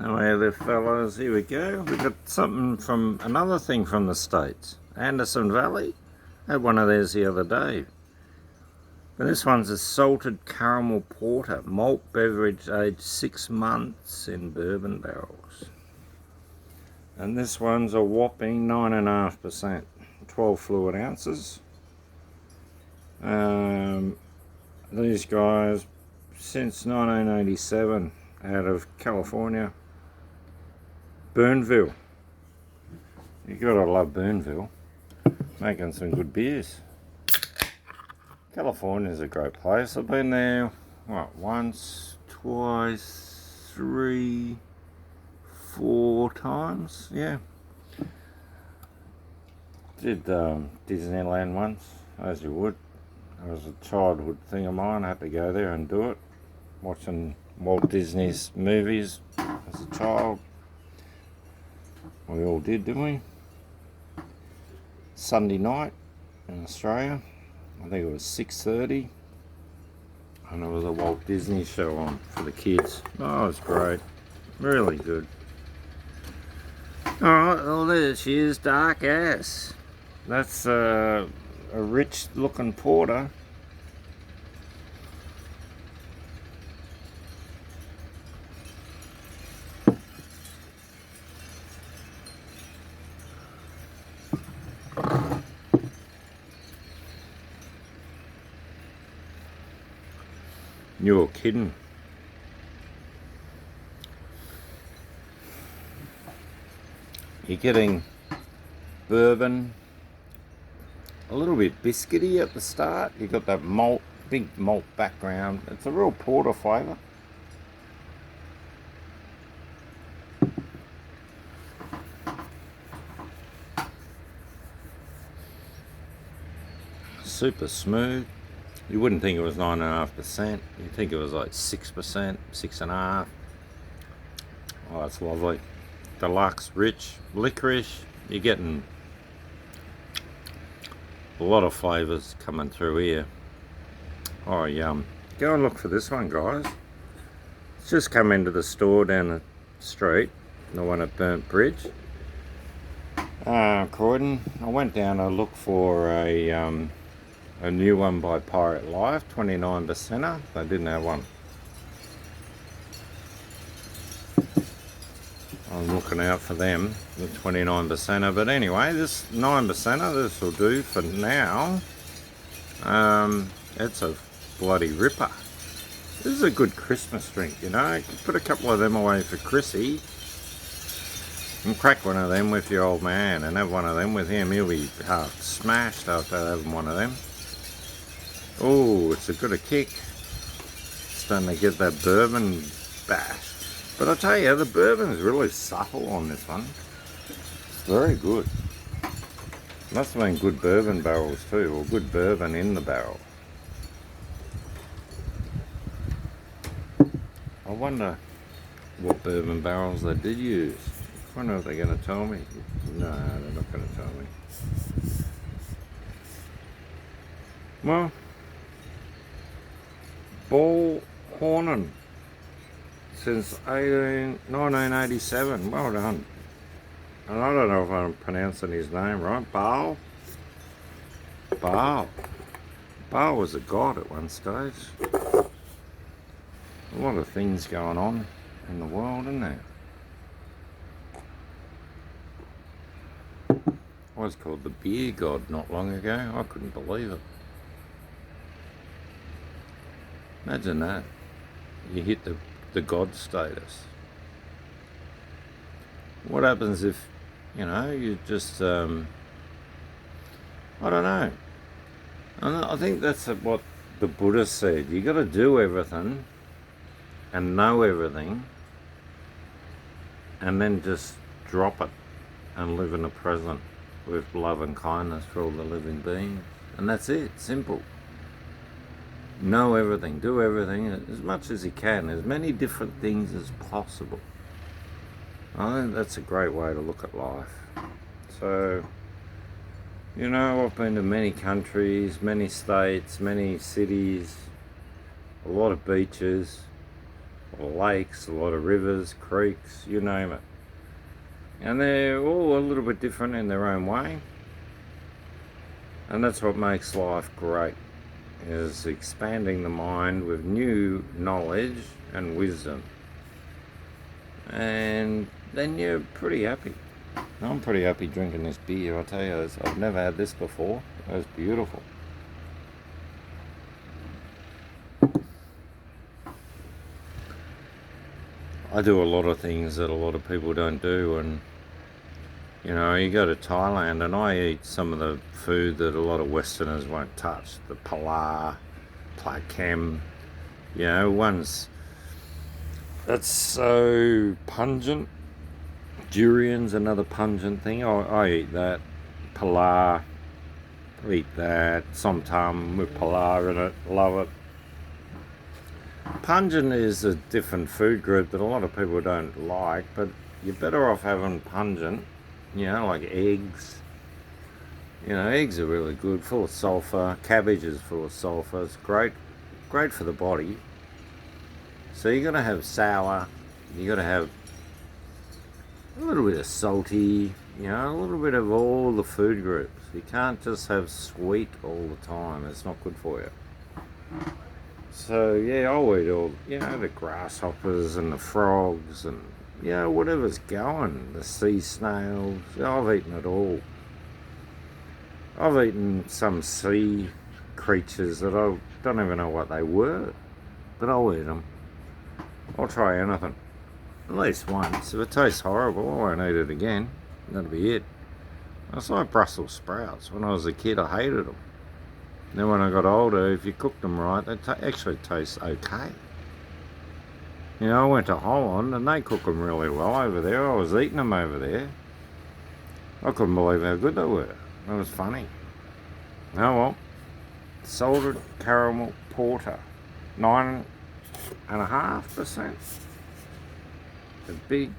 Anyway there fellas, here we go. We've got something from, another thing from the States. Anderson Valley. Had one of theirs the other day. But this one's a salted caramel porter, malt beverage aged 6 months in bourbon barrels. And this one's a whopping 9.5%, 12 fluid ounces. These guys, since 1987, out of California, Burnville. You gotta love Burnville, making some good beers. California's a great place. I've been there, what, once, twice, 3, 4 times, yeah. Did Disneyland once, as you would. It was a childhood thing of mine. I had to go there and do it. Watching Walt Disney's movies as a child. We all did, didn't we? Sunday night in Australia. I think it was 6:30. And it was a Walt Disney show on for the kids. Oh, it was great. Really good. Alright, well there she is, Dark Ass. That's a rich looking porter. You're kidding. You're getting bourbon, a little bit biscuity at the start. You got that malt, big malt background. It's a real porter flavour. Super smooth. You wouldn't think it was 9.5%. You'd think it was like 6%, 6.5%. Oh, that's lovely. Deluxe, rich, licorice. You're getting a lot of flavours coming through here. Oh, yum. Go and look for this one, guys. It's just come into the store down the street, the one at Burnt Bridge. Croydon. I went down to look for a new one by Pirate Life, 29%er. They didn't have one. I'm looking out for them, the 29%er. But anyway, this 9%er, this will do for now. It's a bloody ripper. This is a good Christmas drink, you know. You put a couple of them away for Chrissy and crack one of them with your old man and have one of them with him. He'll be half smashed after having one of them. Oh, it's a good a kick. Starting to get that bourbon bash. But I tell you, the bourbon is really subtle on this one. It's very good. Must have been good bourbon barrels too, or good bourbon in the barrel. I wonder what bourbon barrels they did use. I wonder if they're going to tell me. No, they're not going to tell me. Well, Ball Hornin since 1987. Well done. And I don't know if I'm pronouncing his name right. Baal. Baal was a god at one stage. A lot of things going on in the world, isn't there? I was called the beer god not long ago. I couldn't believe it. Imagine that. You hit the god status. What happens if, you know, you just, I don't know. And I think that's what the Buddha said. You got to do everything and know everything and then just drop it and live in the present with love and kindness for all the living beings. And that's it, simple. Know everything, do everything as much as you can, as many different things as possible. I think that's a great way to look at life. So, you know, I've been to many countries, many states, many cities, a lot of beaches. a lot of lakes, a lot of rivers, creeks, you name it. And they're all a little bit different in their own way. And that's what makes life great, is expanding the mind with new knowledge and wisdom. And then you're pretty happy. I'm pretty happy drinking this beer, I tell you. I've never had this before. It was beautiful. I do a lot of things that a lot of people don't do, and you know, you go to Thailand and I eat some of the food that a lot of Westerners won't touch. The pala, plakem, you know, ones that's so pungent. Durian's another pungent thing. I eat that. Pala, eat that. Somtam with pala in it, love it. Pungent is a different food group that a lot of people don't like, but you're better off having pungent, you know, like eggs. You know, eggs are really good, full of sulfur. Cabbage is full of sulfur. It's great for the body. So you're going to have sour, you're going to have a little bit of salty, you know, a little bit of all the food groups. You can't just have sweet all the time. It's not good for you. So yeah, I'll eat all, you know, the grasshoppers and the frogs and, you know, whatever's going. The sea snails. I've eaten it all. I've eaten some sea creatures that I don't even know what they were, but I'll eat them. I'll try anything. At least once. If it tastes horrible, I won't eat it again. That'll be it. It's like Brussels sprouts. When I was a kid, I hated them. Then when I got older, if you cooked them right, they actually taste okay. You know, I went to Holland and they cook them really well over there. I was eating them over there. I couldn't believe how good they were. It was funny. Oh well. Salted caramel porter. 9.5%. A big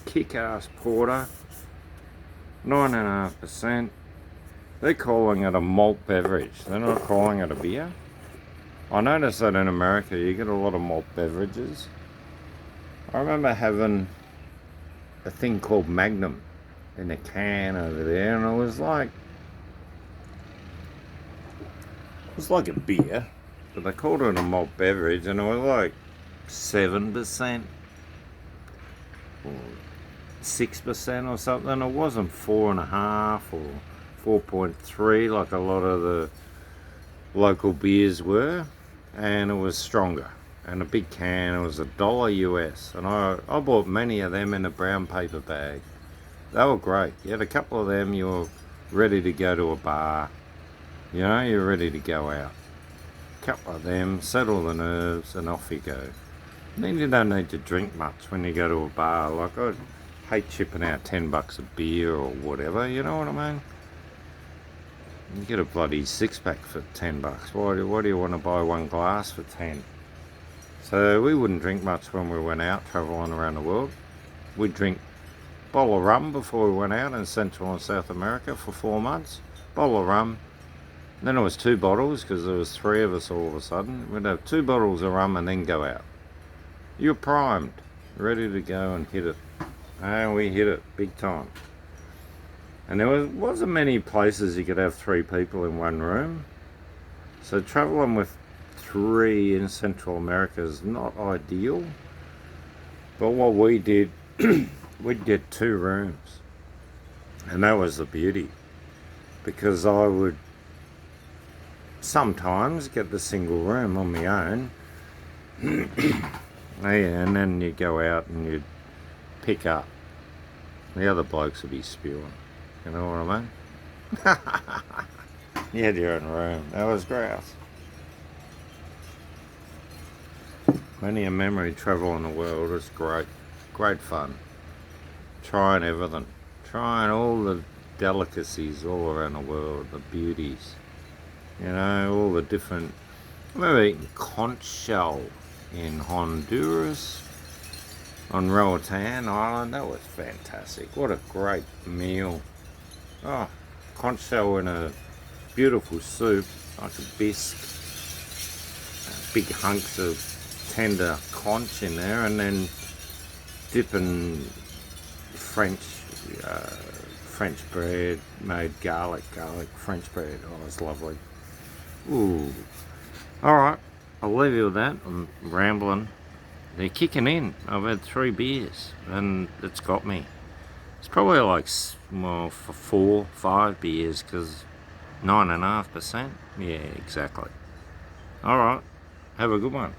kick-ass porter. 9.5%. They're calling it a malt beverage. They're not calling it a beer. I noticed that in America you get a lot of malt beverages. I remember having a thing called Magnum in a can over there, and it was like a beer, but they called it a malt beverage, and it was like 7% or 6% or something. It wasn't 4.5 or 4.3 like a lot of the local beers were, and it was stronger. And a big can, it was $1 US, and I bought many of them in a brown paper bag. They were great. You had a couple of them, you were ready to go to a bar. You know, you're ready to go out. A couple of them, settle the nerves, and off you go. And then you don't need to drink much when you go to a bar. Like, I hate chipping out $10 a beer or whatever, you know what I mean? You get a bloody 6-pack for $10. Why do you want to buy one glass for 10? So we wouldn't drink much when we went out travelling around the world. We'd drink a bottle of rum before we went out in Central and South America for 4 months. Bottle of rum. Then it was 2 bottles because there was 3 of us all of a sudden. We'd have 2 bottles of rum and then go out. You're primed, ready to go and hit it. And we hit it big time. And there wasn't many places you could have 3 people in one room. So travelling with 3 in Central America is not ideal. But what we did, we'd get 2 rooms. And that was the beauty. Because I would sometimes get the single room on my own. And then you go out and you'd pick up. The other blokes would be spewing. You know what I mean? You had your own room. That was grouse. Many a memory travelling the world. It's great. Great fun. Trying everything. Trying all the delicacies all around the world. The beauties. You know, all the different... I remember eating conch shell in Honduras. On Roatan Island. That was fantastic. What a great meal. Oh, conch shell in a beautiful soup, like a bisque, big hunks of tender conch in there, and then dipping French bread, made garlic French bread. Oh, it's lovely. Ooh. Alright, I'll leave you with that. I'm rambling. They're kicking in. I've had 3 beers and it's got me. It's probably like, well, for 4-5 beers, because 9.5%. Yeah, exactly. Alright, have a good one.